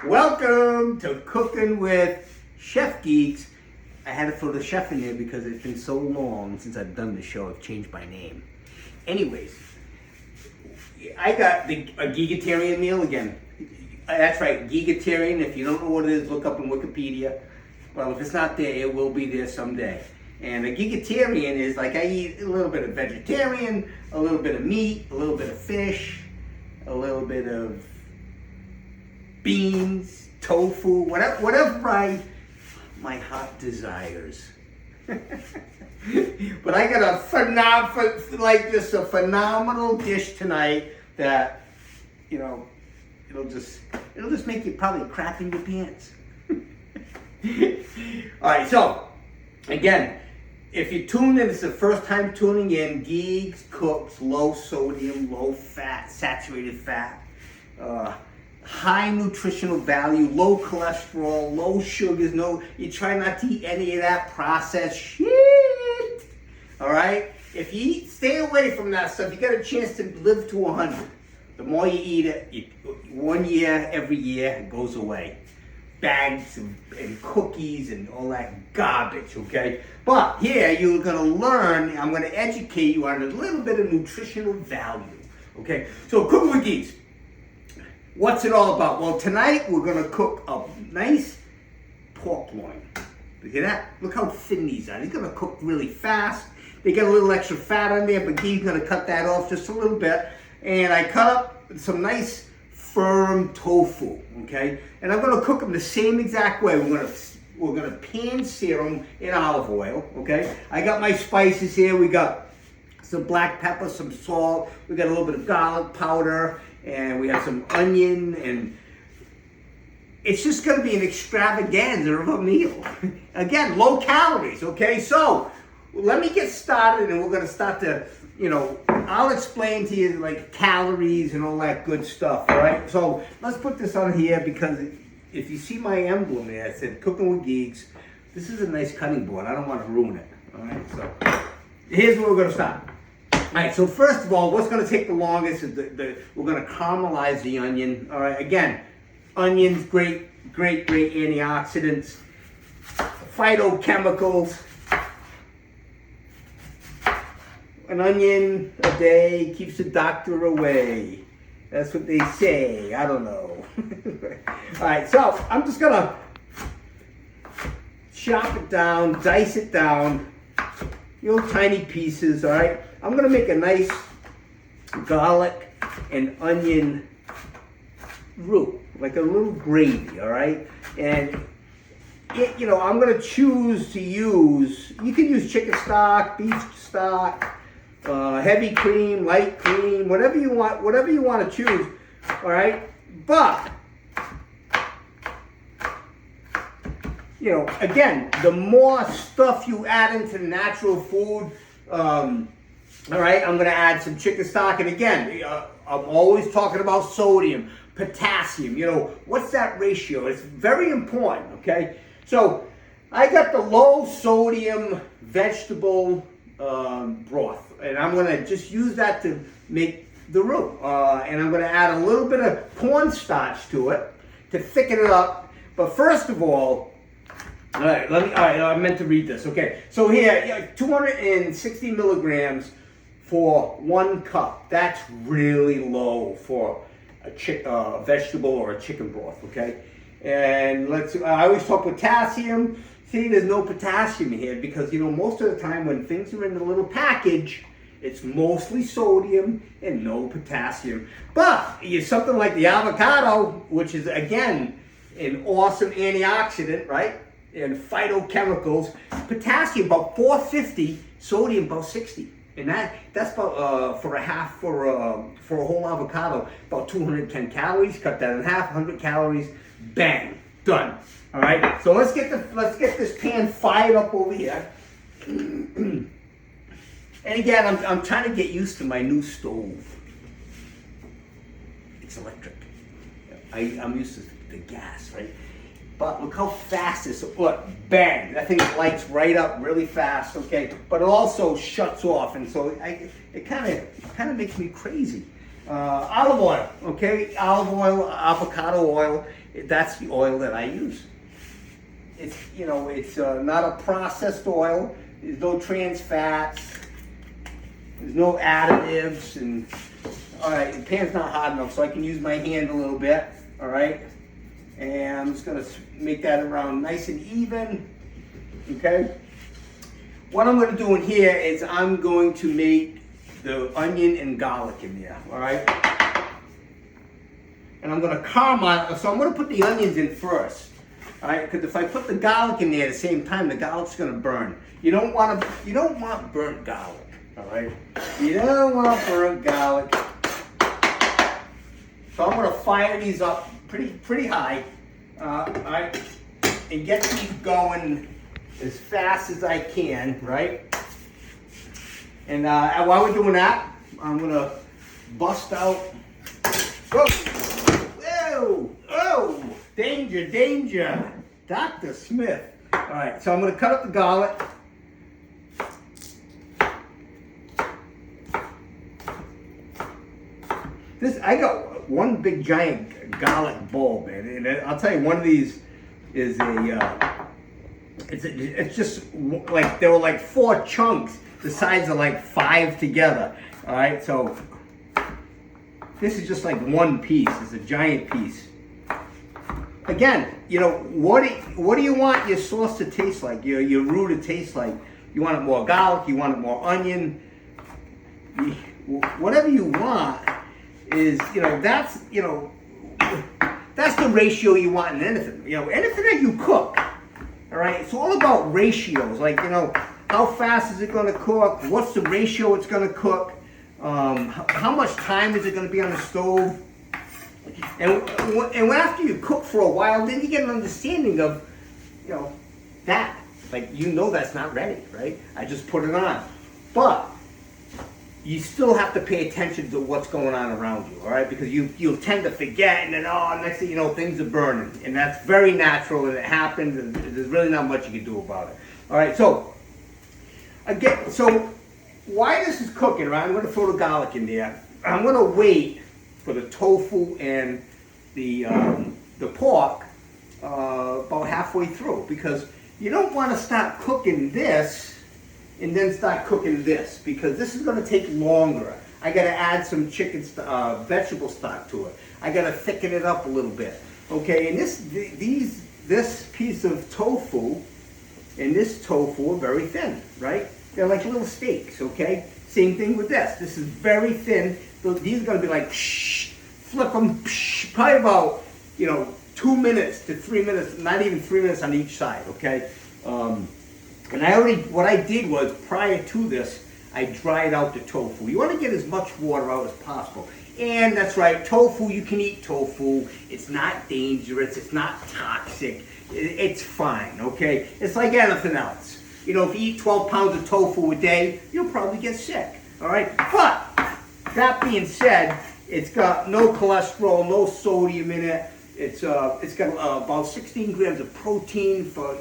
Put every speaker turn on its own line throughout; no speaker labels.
Welcome to Cooking with Chef Geeks. I had to throw the chef in there because it's been so long since I've done the show. I've changed my name. Anyways, I got a Gigatarian meal again. That's right, Gigatarian. If you don't know what it is, look up in Wikipedia. Well, if it's not there, it will be there someday. And a Gigatarian is like I eat a little bit of vegetarian, a little bit of meat, a little bit of fish, a little bit of beans, tofu, whatever my heart desires. But I got a phenomenal dish tonight that, you know, it'll just make you probably crap in your pants. All right, so again, if you tune in, it's the first time tuning in, Geeks cooks low sodium, low fat, saturated fat, high nutritional value, low cholesterol, low sugars. No, you try not to eat any of that processed shit. All right? If you eat, stay away from that stuff. You got a chance to live to 100. The more you eat it, 1 year, every year, it goes away. Bags and cookies and all that garbage, okay? But here you're gonna learn, I'm gonna educate you on a little bit of nutritional value, okay? So Cooking with Geeks, what's it all about? Well, tonight we're gonna cook a nice pork loin. Look at that, look how thin these are. He's gonna cook really fast. They get a little extra fat on there, but Gee's gonna cut that off just a little bit. And I cut up some nice firm tofu, okay? And I'm gonna cook them the same exact way. We're gonna pan sear them in olive oil, okay? I got my spices here. We got some black pepper, some salt. We got a little bit of garlic powder, and we have some onion, and it's just gonna be an extravaganza of a meal. Again, low calories, okay? So let me get started, and we're gonna start to, I'll explain to you like calories and all that good stuff, all right? So let's put this on here because if you see my emblem there, it said Cooking with Geeks. This is a nice cutting board. I don't want to ruin it, all right? So here's where we're gonna start. All right, so first of all, what's gonna take the longest is we're gonna caramelize the onion, all right? Again, onions, great antioxidants, phytochemicals. An onion a day keeps the doctor away. That's what they say. I don't know. All right, so I'm just gonna chop it down, dice it down, tiny pieces. All right. I'm gonna make a nice garlic and onion roux, like a little gravy. All right, and I'm gonna choose to use. You can use chicken stock, beef stock. Heavy cream, light cream, whatever you want to choose, all right? But, again, the more stuff you add into natural food, all right, I'm going to add some chicken stock. And again, I'm always talking about sodium, potassium, what's that ratio? It's very important, okay? So, I got the low sodium vegetable broth. And I'm going to just use that to make the roux. And I'm going to add a little bit of cornstarch to it to thicken it up. But first of all, I meant to read this. Okay, so here, 260 milligrams for 1 cup. That's really low for a vegetable or a chicken broth, okay? And I always talk potassium. See, there's no potassium here because, most of the time when things are in a little package, it's mostly sodium and no potassium. But something like the avocado, which is, again, an awesome antioxidant, right? And phytochemicals, potassium about 450, sodium about 60. And that's about, for a whole avocado, about 210 calories. Cut that in half, 100 calories, bang, done. All right, so let's get this pan fired up over here. And again, I'm trying to get used to my new stove. It's electric. I'm used to the gas, right? But look how fast this. Look, bang! That thing lights right up really fast. Okay, but it also shuts off, and so it kind of makes me crazy. Olive oil, okay? Olive oil, avocado oil, that's the oil that I use. It's, you know, it's not a processed oil. There's no trans fats. There's no additives. And all right, the pan's not hot enough, so I can use my hand a little bit. All right, and I'm just gonna make that around nice and even. Okay. What I'm gonna do in here is I'm going to make the onion and garlic in there. All right. And I'm gonna caramelize. So I'm gonna put the onions in first. All right, because if I put the garlic in there at the same time, the garlic's gonna burn. You don't want burnt garlic. All right, you don't want burnt garlic. So I'm gonna fire these up pretty high. All right, and get these going as fast as I can. Right, and while we're doing that, I'm gonna bust out. Whoa! Whoa! Oh! Danger, danger. Dr. Smith. All right, so I'm going to cut up the garlic. I got one big giant garlic bulb, man. And I'll tell you, one of these is it's just like, there were like 4 chunks the size of like 5 together. All right, so this is just like one piece. It's a giant piece. Again, you know, what do you want your sauce to taste like? Your roux to taste like? You want it more garlic? You want it more onion? Whatever you want is, that's the ratio you want in anything. You know, anything that you cook. All right, it's all about ratios. Like, how fast is it going to cook? What's the ratio it's going to cook? How much time is it going to be on the stove? And after you cook for a while, then you get an understanding of, that. Like, that's not ready, right? I just put it on. But you still have to pay attention to what's going on around you, all right? Because you'll tend to forget, and then, next thing you know, things are burning. And that's very natural, and it happens, and there's really not much you can do about it. All right, so, again, while this is cooking, right, I'm going to throw the garlic in there. I'm going to wait for the tofu and the pork about halfway through, because you don't want to start cooking this and then start cooking this, because this is going to take longer. I got to add some vegetable stock to it. I got to thicken it up a little bit. Okay, and this piece of tofu and this tofu are very thin, right? They're like little steaks. Okay, same thing with this. This is very thin. So these are going to be like, flip them, probably about, 2 minutes to 3 minutes, not even 3 minutes on each side, okay? And what I did was, prior to this, I dried out the tofu. You want to get as much water out as possible. And that's right, tofu, you can eat tofu. It's not dangerous, it's not toxic, it's fine, okay? It's like anything else. If you eat 12 pounds of tofu a day, you'll probably get sick, all right? But that being said, it's got no cholesterol, no sodium in it. It's got about 16 grams of protein for a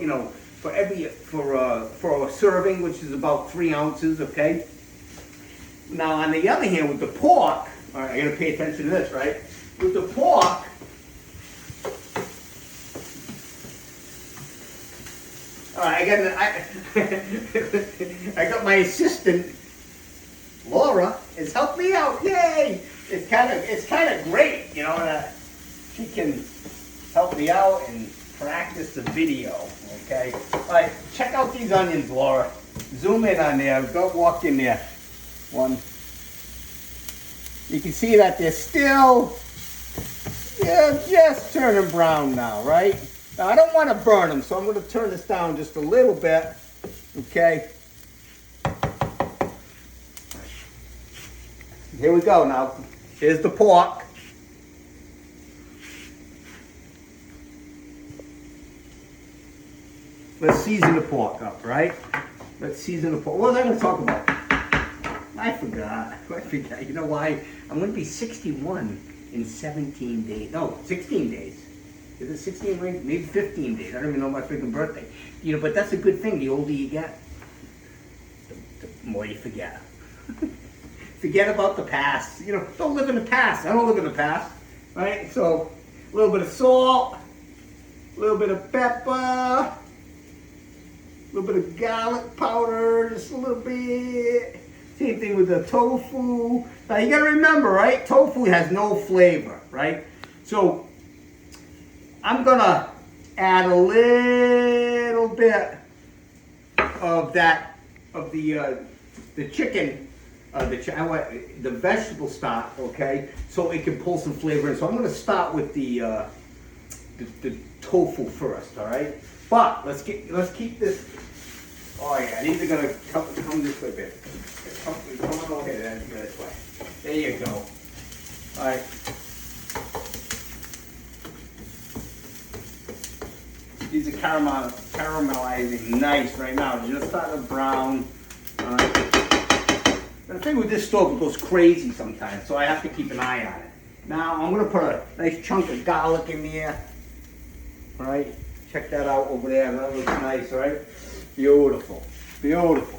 serving, which is about 3 ounces. Okay. Now on the other hand, with the pork, all right, I got to pay attention to this, right? With the pork, all right, I got my assistant. Laura has helped me out. Yay! It's kind of great, that she can help me out and practice the video. Okay. All right. Check out these onions, Laura. Zoom in on there. Go walk in there. One. You can see that they're still just turning brown now, right? Now I don't want to burn them, so I'm going to turn this down just a little bit. Okay. Here we go now. Here's the pork. Let's season the pork up, right? Let's season the pork. What was I going to talk about? I forgot. You know why? I'm going to be 61 in 17 days. No, 16 days. Is it 16 days? Maybe 15 days. I don't even know my freaking birthday. But that's a good thing. The older you get, the more you forget. forget about the past. You know, don't live in the past. I don't live in the past, right? So a little bit of salt, a little bit of pepper, a little bit of garlic powder, just a little bit. Same thing with the tofu. Now you gotta remember, right? Tofu has no flavor, right? So I'm gonna add a little bit of that, of the chicken, the vegetable stock, okay? So it can pull some flavor in. So I'm gonna start with the tofu first, all right? But let's keep this. Oh yeah, these are gonna come this way a bit. Come on over here, this way. There you go. All right. These are caramelizing nice right now. Just starting to brown. The thing with this stove, it goes crazy sometimes, so I have to keep an eye on it. Now I'm gonna put a nice chunk of garlic in there. All right, check that out over there. That looks nice, all right? Beautiful, beautiful.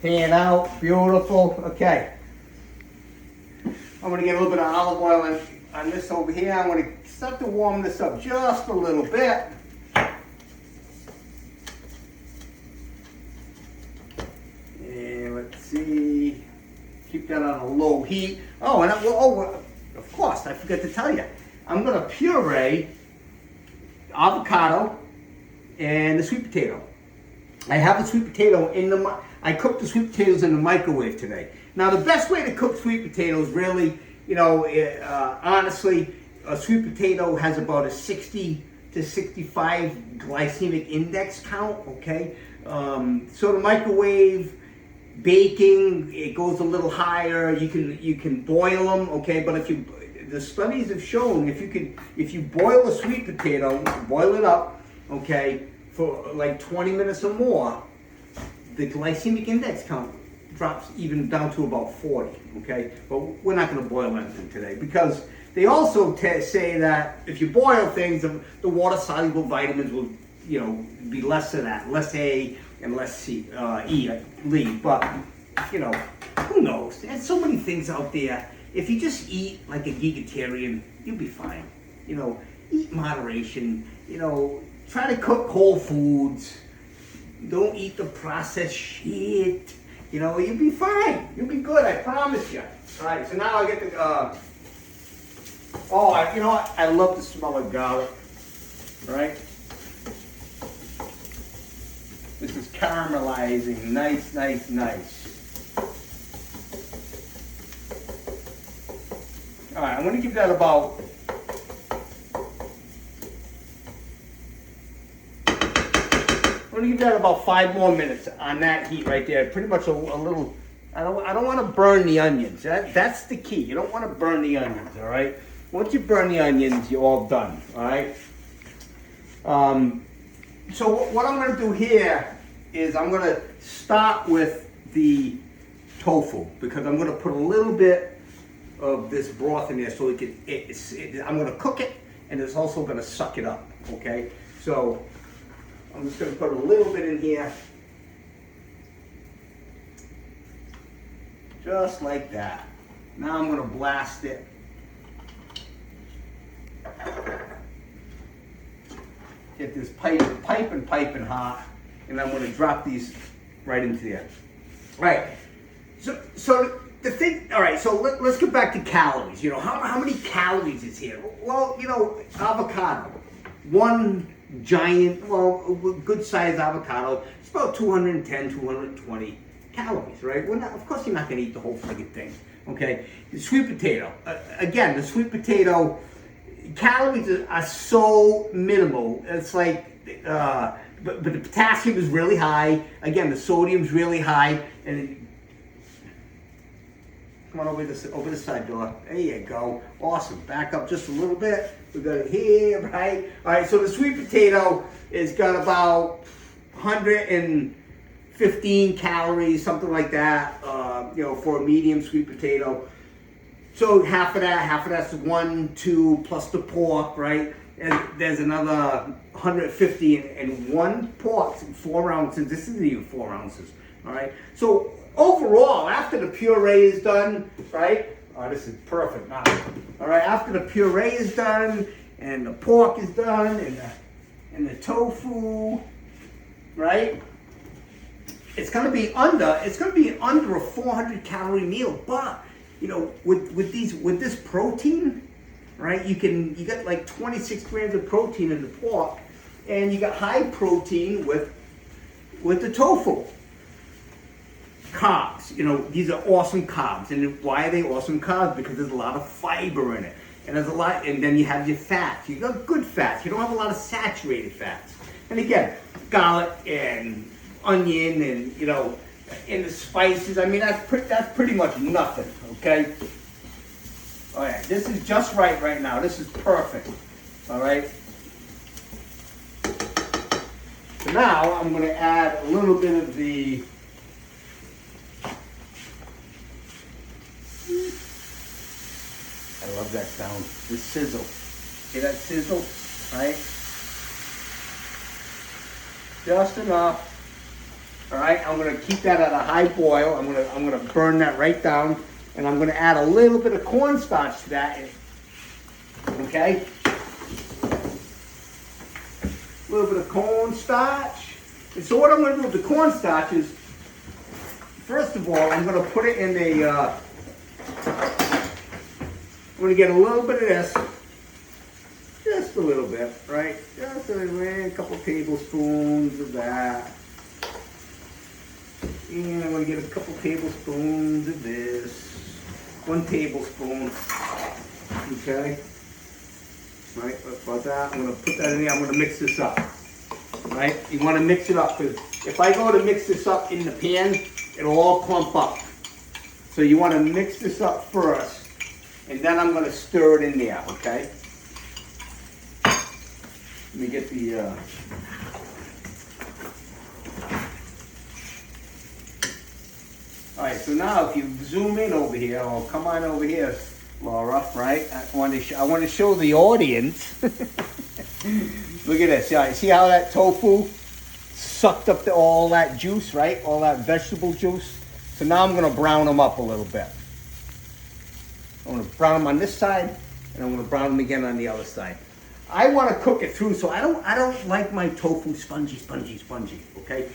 Pan out, beautiful. Okay. I'm gonna get a little bit of olive oil on this over here. I'm gonna start to warm this up just a little bit. And let's see, keep that on a low heat. Oh, and of course, I forgot to tell you, I'm gonna puree avocado and the sweet potato. I have the sweet potato I cooked the sweet potatoes in the microwave today. Now the best way to cook sweet potatoes, really, you know, honestly, a sweet potato has about a 60 to 65 glycemic index count, okay? So the microwave, baking, it goes a little higher. You can boil them, okay? But the studies have shown if you boil a sweet potato, boil it up, okay, for like 20 minutes or more, the glycemic index count drops even down to about 40, okay? But we're not gonna boil anything today because they also say that if you boil things, the water-soluble vitamins will, you know, be less of that, less A and less C, E, but, you know, who knows? There's so many things out there. If you just eat like a vegetarian, you'll be fine. You know, eat moderation, you know, try to cook whole foods. Don't eat the processed shit. You know, you'll be fine. You'll be good, I promise you. All right, so now I get the, you know what? I love the smell of garlic, all right? This is caramelizing, nice, nice, nice. All right, I'm gonna give that about, about 5 more minutes on that heat right there. Pretty much a little. I don't want to burn the onions. That's the key. You don't want to burn the onions. All right. Once you burn the onions, you're all done. All right. So what I'm going to do here is I'm going to start with the tofu because I'm going to put a little bit of this broth in there so I'm going to cook it and it's also going to suck it up. Okay. So I'm just going to put a little bit in here. Just like that. Now I'm going to blast it. Get this piping hot. And I'm going to drop these right into there. All right. So the thing, all right, so let's get back to calories. You know, how many calories is here? Well, you know, avocado. One giant, good sized avocado, it's about 210, 220 calories, right? Of course you're not gonna eat the whole friggin' thing, okay? The sweet potato, again, the sweet potato, calories are so minimal. It's like, but the potassium is really high. Again, the sodium's really high. And come on over the side door. There you go. Awesome. Back up just a little bit. We got it here, right? All right, so the sweet potato has got about 115 calories, something like that, you know, for a medium sweet potato. So half of that's 1, 2, plus the pork, right? And there's another 150 and one pork, 4 ounces. This isn't even 4 ounces. All right. So overall, after the puree is done, right? Oh, this is perfect now. All right. After the puree is done and the pork is done and the tofu, right? It's gonna be under a 400 calorie meal, but you know, with this protein, right? You got like 26 grams of protein in the pork, and you got high protein with the tofu. Carbs, you know, these are awesome carbs, and why are they awesome carbs? Because there's a lot of fiber in it, and there's a lot, and then you have your fats. You got good fats. You don't have a lot of saturated fats. And again, garlic and onion, and you know, and the spices. I mean, that's pretty much nothing. Okay. All right, this is just right now. This is perfect. All right. So now I'm going to add a little bit of the I love that sound. The sizzle. See that sizzle? Right? Just enough. All right. I'm gonna keep that at a high boil. I'm gonna burn that right down, and I'm gonna add a little bit of cornstarch to that. Okay. A little bit of cornstarch. And so what I'm gonna do with the cornstarch is, first of all, I'm gonna put it in a. I'm going to get a little bit of this, just a little bit, right? Just a couple tablespoons of that. And I'm going to get a couple tablespoons of this. 1 tablespoon. Okay? Right, about that. I'm going to put that in there. I'm going to mix this up. Right? You want to mix it up, because if I go to mix this up in the pan, it'll all clump up. So you want to mix this up first. And then I'm going to stir it in there, okay? Let me get the... All right, so now if you zoom in over here, or come on over here, Laura, right? I want to show the audience. Look at this. Yeah, see how that tofu sucked up all that juice, right? All that vegetable juice. So now I'm going to brown them up a little bit. I'm going to brown them on this side, and I'm going to brown them again on the other side. I want to cook it through, so I don't like my tofu spongy, okay?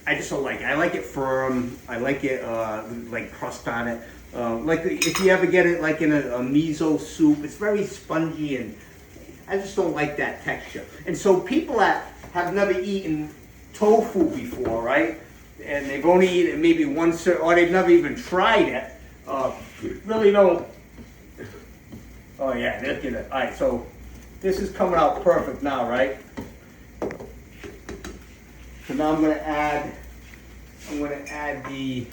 I just don't like it. I like it firm. I like it like crust on it. Like if you ever get it like in a miso soup, it's very spongy, and I just don't like that texture. And so people that have never eaten tofu before, right? And they've only eaten it maybe once, or they've never even tried it. Really don't. Oh yeah, look at it. All right, so this is coming out perfect now, right? So now I'm going to add the.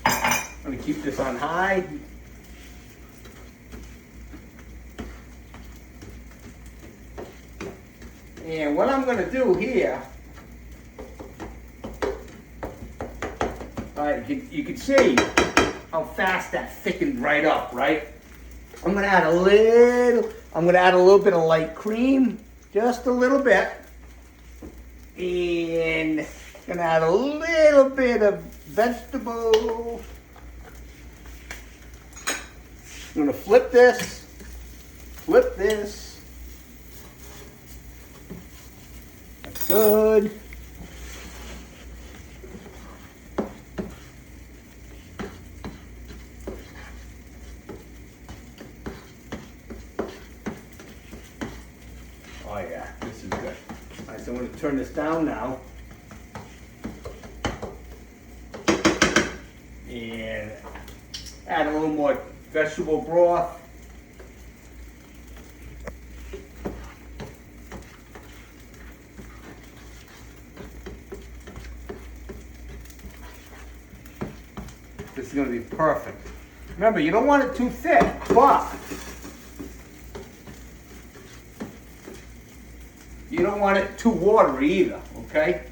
I'm going to keep this on high. And what I'm going to do here. All right, you can see how fast that thickened right up, right? I'm gonna add a little bit of light cream, just a little bit, and I'm gonna add a little bit of vegetable. I'm gonna flip this. That's good. Oh yeah, this is good. All right, so I'm going to turn this down now. And add a little more vegetable broth. This is going to be perfect. Remember, you don't want it too thick, but you don't want it too watery either, okay?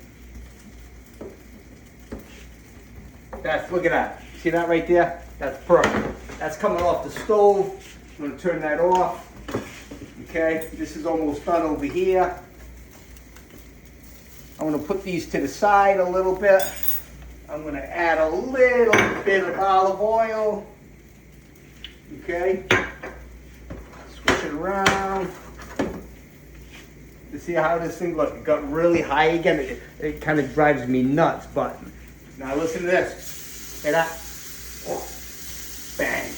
Look at that. See that right there? That's perfect. That's coming off the stove. I'm gonna turn that off. Okay, this is almost done over here. I'm gonna put these to the side a little bit. I'm gonna add a little bit of olive oil. Okay, switch it around. You see how this thing got really high again? It kind of drives me nuts, but now listen to this. Hear that? Oh, bang.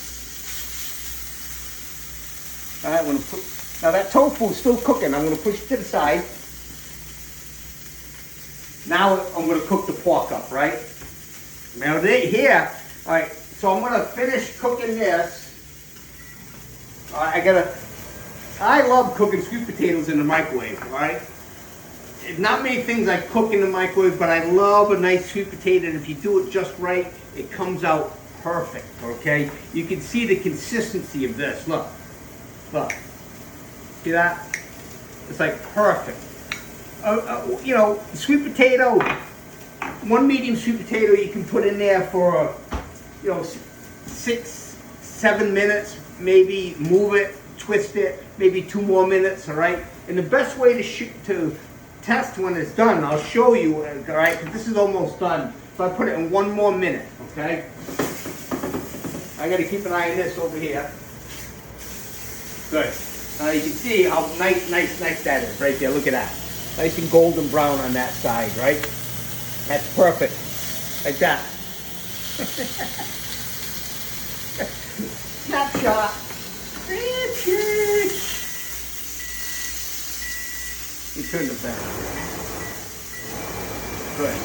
All right, I'm gonna put, now that tofu's still cooking. I'm gonna push it to the side. Now I'm gonna cook the pork up, right? Now here, all right, so I'm gonna finish cooking this. All right, I love cooking sweet potatoes in the microwave, all right? Not many things I cook in the microwave, but I love a nice sweet potato, and if you do it just right, it comes out perfect, okay? You can see the consistency of this, look. Look, see that? It's like perfect. You know, sweet potato, one medium sweet potato you can put in there for, you know, 6-7 minutes, maybe move it, twist it, maybe 2 more minutes, all right? And the best way to test when it's done, I'll show you, all right? Because this is almost done. So I put it in 1 more minute, okay? I got to keep an eye on this over here. Good. Now you can see how nice that is right there. Look at that. Nice and golden brown on that side, right? That's perfect. Like that. Snapshot. You turn the back. Good.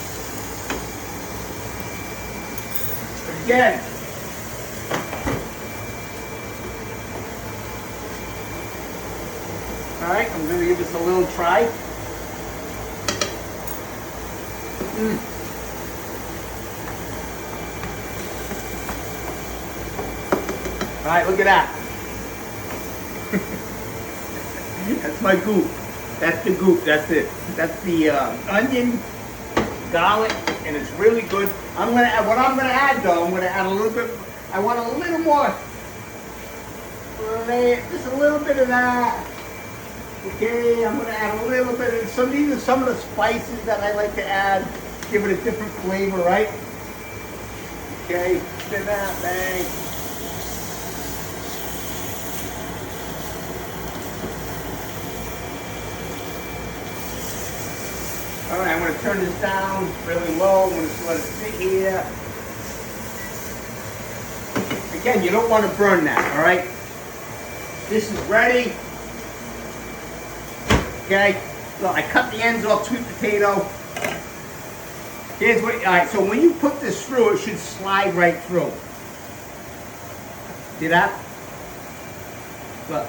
Again. All right, I'm going to give this a little try. All right, look at that. That's my goop. That's the goop. That's it. That's the onion, garlic, and it's really good. What I'm gonna add though, I'm gonna add a little bit. I want a little more. Just a little bit of that. Okay, I'm gonna add a little bit of some. These are some of the spices that I like to add. Give it a different flavor, right? Okay, spin that, bang. All right, I'm going to turn this down really low. I'm going to just let it sit here. Again, you don't want to burn that, all right? This is ready. Okay, so I cut the ends off sweet potato. Here's what, all right, so when you put this through, it should slide right through. See that? Look.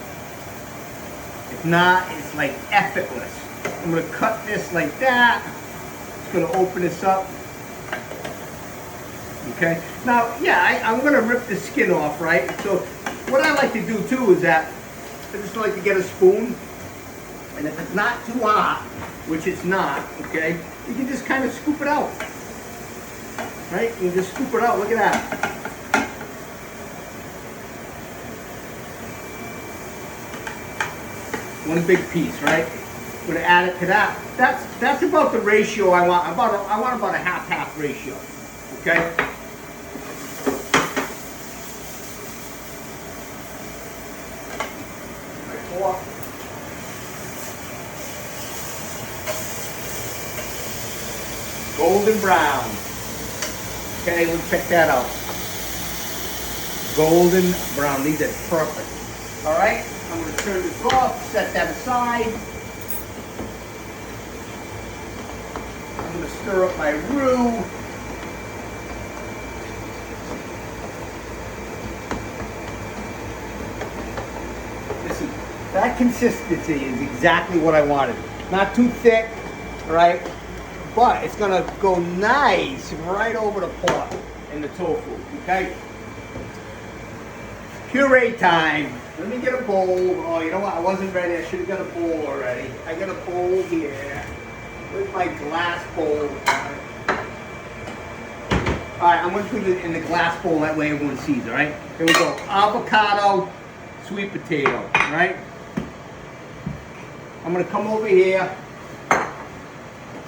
If not, it's like effortless. I'm going to cut this like that. It's going to open this up. Okay. Now, yeah, I'm going to rip the skin off, right? So what I like to do too is that I just like to get a spoon. And if it's not too hot, which it's not, okay, you can just kind of scoop it out. Right? You just scoop it out. Look at that. One big piece, right? I'm gonna add it to that. That's about the ratio I want. I want about a half ratio. Okay. Golden brown. Okay, let's check that out. Golden brown. These are perfect. All right. I'm going to turn this off, set that aside. I'm going to stir up my roux. Listen, that consistency is exactly what I wanted. Not too thick, right? But it's going to go nice right over the pork and the tofu, okay? Puree time. Let me get a bowl. Oh, you know what? I wasn't ready. I should have got a bowl already. I got a bowl here. Where's my glass bowl? All right, I'm going to put it in the glass bowl. That way everyone sees, all right? Here we go. Avocado, sweet potato, all right? I'm going to come over here.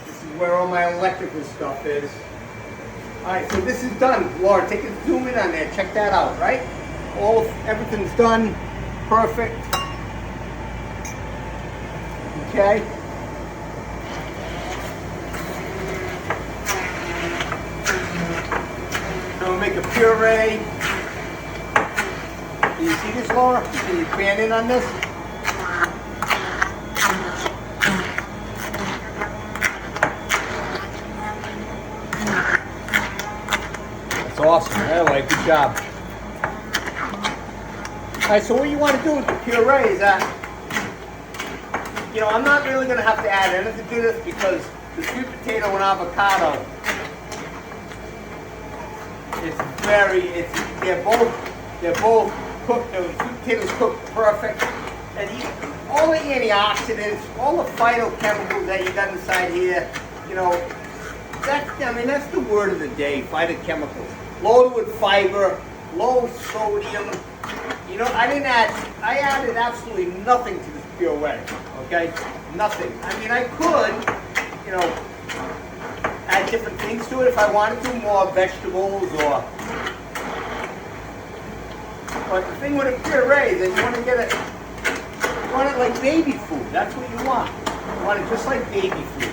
This is where all my electrical stuff is. Alright, so this is done. Laura, take a zoom in on there. Check that out, right? Everything's done. Perfect. Okay. So we'll make a puree. Do you see this, Laura? Can you pan in on this? That's awesome. Anyway, good job. Alright, so what you want to do with the puree is that, you know, I'm not really going to have to add anything to this because the sweet potato and avocado, they're both cooked, the sweet potatoes cooked perfect. And all the antioxidants, all the phytochemicals that you got inside here, you know, that's the word of the day, phytochemicals. Loaded with fiber, low sodium. You know, I added absolutely nothing to this puree, okay? Nothing. I mean, I could, you know, add different things to it if I wanted to, more vegetables or... But the thing with a puree is that you want to get it, you want it like baby food. That's what you want. You want it just like baby food.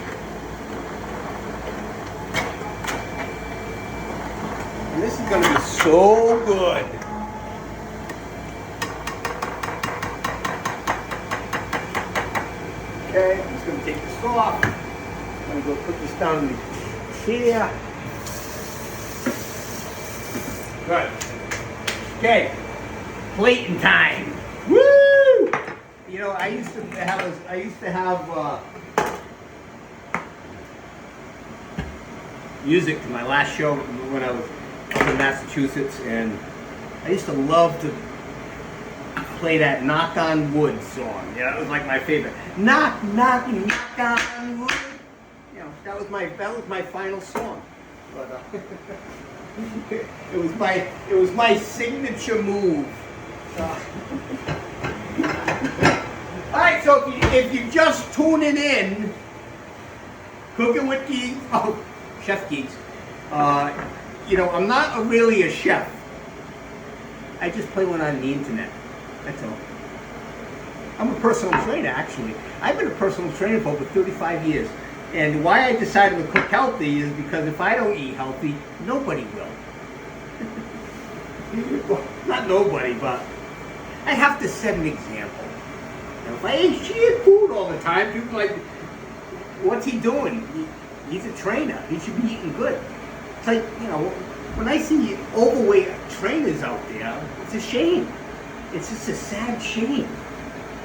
And this is going to be so good. Okay, I'm just going to take this off. I'm going to go put this down in the chair. Good. Okay, plating time. Woo! You know, I used to have music to my last show when I was up in Massachusetts, and I used to love to play that "Knock on Wood" song. Yeah, that was like my favorite. Knock, knock, knock on wood. You know, that was my final song. But it was my signature move. All right, so if you just tuning in, Cooking with Geeks, Chef Geeks. You know, I'm not really a chef. I just play one on the internet. That's all. I'm a personal trainer, actually. I've been a personal trainer for over 35 years. And why I decided to cook healthy is because if I don't eat healthy, nobody will. Well, not nobody, but I have to set an example. Now, if I eat shit food all the time, people are like, what's he doing? He's a trainer. He should be eating good. It's like, you know, when I see overweight trainers out there, it's a shame. It's just a sad shame.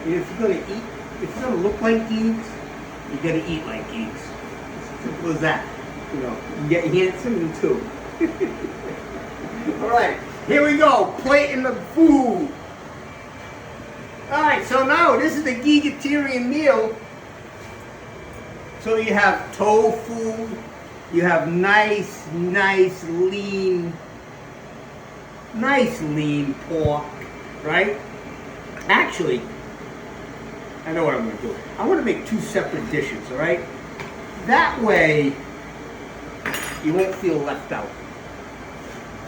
If you're gonna eat, if you're gonna look like geeks, you gotta eat like geeks. As simple as that. You know, you get handsome too. All right, here we go. Plating the food. All right, so now this is the Gigatarian meal. So you have tofu. You have nice lean pork, right? Actually, I know what I'm going to do. I want to make two separate dishes, all right? That way, you won't feel left out.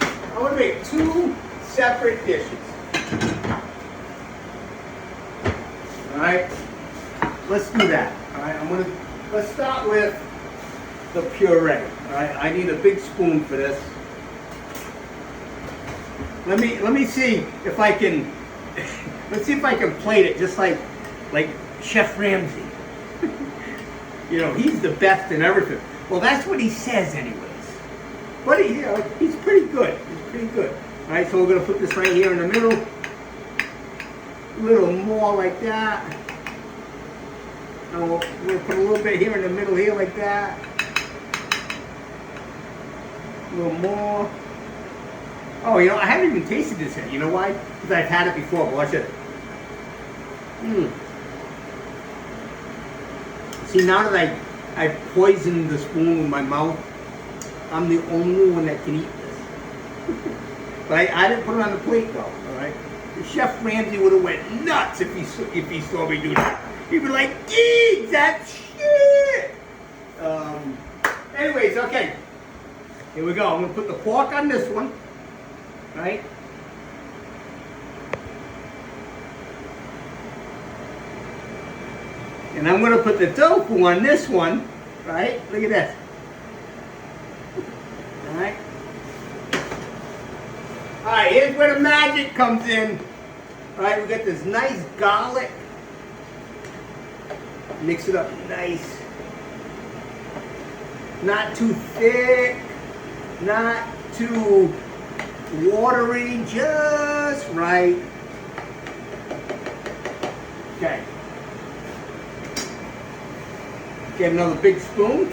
I want to make two separate dishes. All right? Let's do that. All right? Let's start with the puree. All right? I need a big spoon for this. Let me see if I can. Let's see if I can plate it just like Chef Ramsay. You know, he's the best in everything. Well, that's what he says anyways. But he's pretty good. He's pretty good. All right, so we're going to put this right here in the middle. A little more like that. And we're going to put a little bit here in the middle here like that. A little more. Oh, you know, I haven't even tasted this yet. You know why? Because I've had it before. But watch it. See, now that I've poisoned the spoon with my mouth, I'm the only one that can eat this. But I didn't put it on the plate, though. All right. Chef Ramsay would have went nuts if he saw me do that. He'd be like, "Geez, that's shit." Anyways, okay. Here we go. I'm going to put the pork on this one. Right? And I'm going to put the tofu on this one. Right? Look at this. Alright? Alright, here's where the magic comes in. Alright, we got this nice garlic. Mix it up nice. Not too thick. Not too watery. Just right. Okay. Get another big spoon.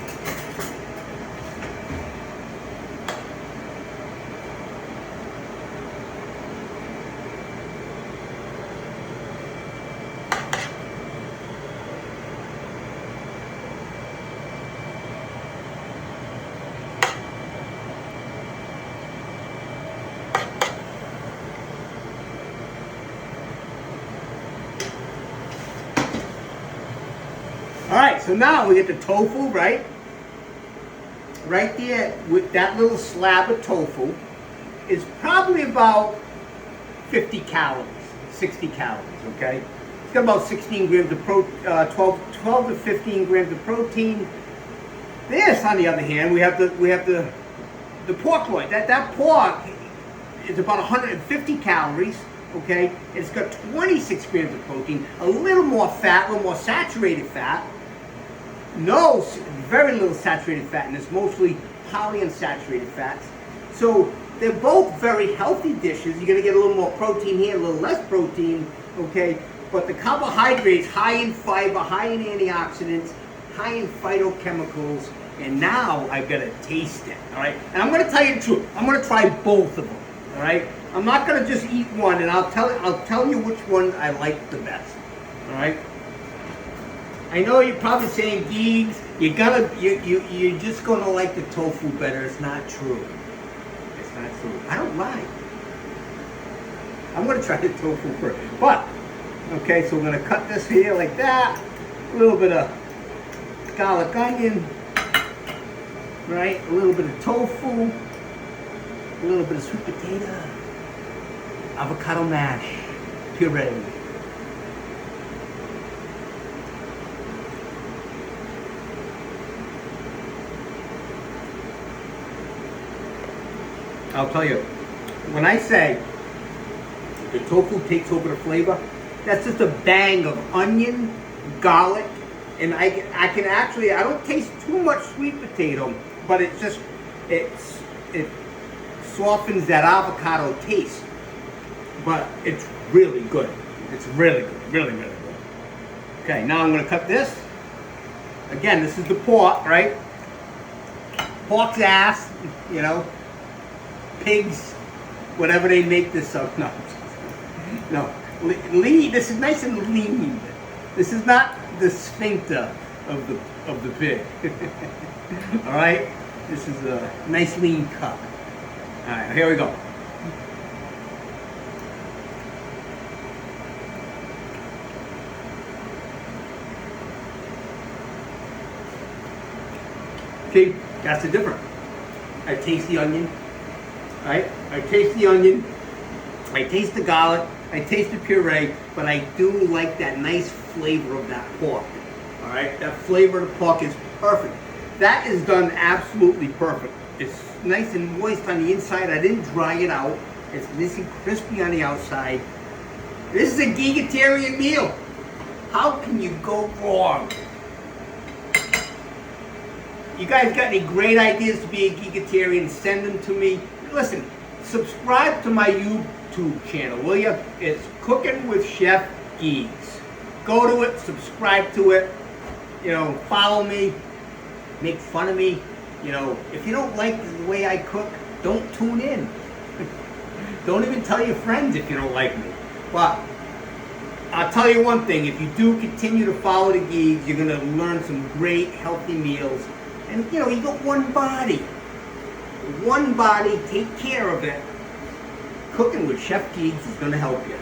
Alright, so now we get the tofu, right? Right there with that little slab of tofu is probably about 50 calories, 60 calories, okay? It's got about 16 grams of 12 to 15 grams of protein. This, on the other hand, we have the pork loin. That pork is about 150 calories, okay? It's got 26 grams of protein, a little more fat, a little more saturated fat. No, very little saturated fat, and it's mostly polyunsaturated fats. So they're both very healthy dishes. You're going to get a little more protein here, a little less protein, okay? But the carbohydrates, high in fiber, high in antioxidants, high in phytochemicals, and now I've got to taste it, all right? And I'm going to tell you the truth. I'm going to try both of them, all right? I'm not going to just eat one, and I'll tell you which one I like the best, all right? I know you're probably saying, Geeks, you're just gonna like the tofu better. It's not true. It's not true. I don't lie. I'm gonna try the tofu first. But, okay, so we're gonna cut this here like that. A little bit of garlic onion, right? A little bit of tofu, a little bit of sweet potato, avocado mash, puree. I'll tell you, when I say the tofu takes over the flavor, that's just a bang of onion, garlic, and I can actually, I don't taste too much sweet potato, but it softens that avocado taste. But it's really good. It's really good, really, really good. Okay, now I'm gonna cut this. Again, this is the pork, right? Pork's ass, you know. Pigs, whatever they make this of. No, lean. This is nice and lean. This is not the sphincter of the pig. All right, this is a nice lean cut. All right, here we go. See, that's the difference. I taste the onion. Right? I taste the onion, I taste the garlic, I taste the puree, but I do like that nice flavor of that pork. Alright? That flavor of the pork is perfect. That is done absolutely perfect. It's nice and moist on the inside. I didn't dry it out. It's nice and crispy on the outside. This is a Gigatarian meal. How can you go wrong? You guys got any great ideas to be a Gigatarian? Send them to me. Listen, subscribe to my YouTube channel, will you? It's Cooking with Chef Geeks. Go to it, subscribe to it, you know, follow me, make fun of me. You know, if you don't like the way I cook, don't tune in. Don't even tell your friends if you don't like me. But I'll tell you one thing, if you do continue to follow the Geeks, you're going to learn some great healthy meals. And you know, you got one body. One body, take care of it. Cooking with Chef Geeks is going to help you.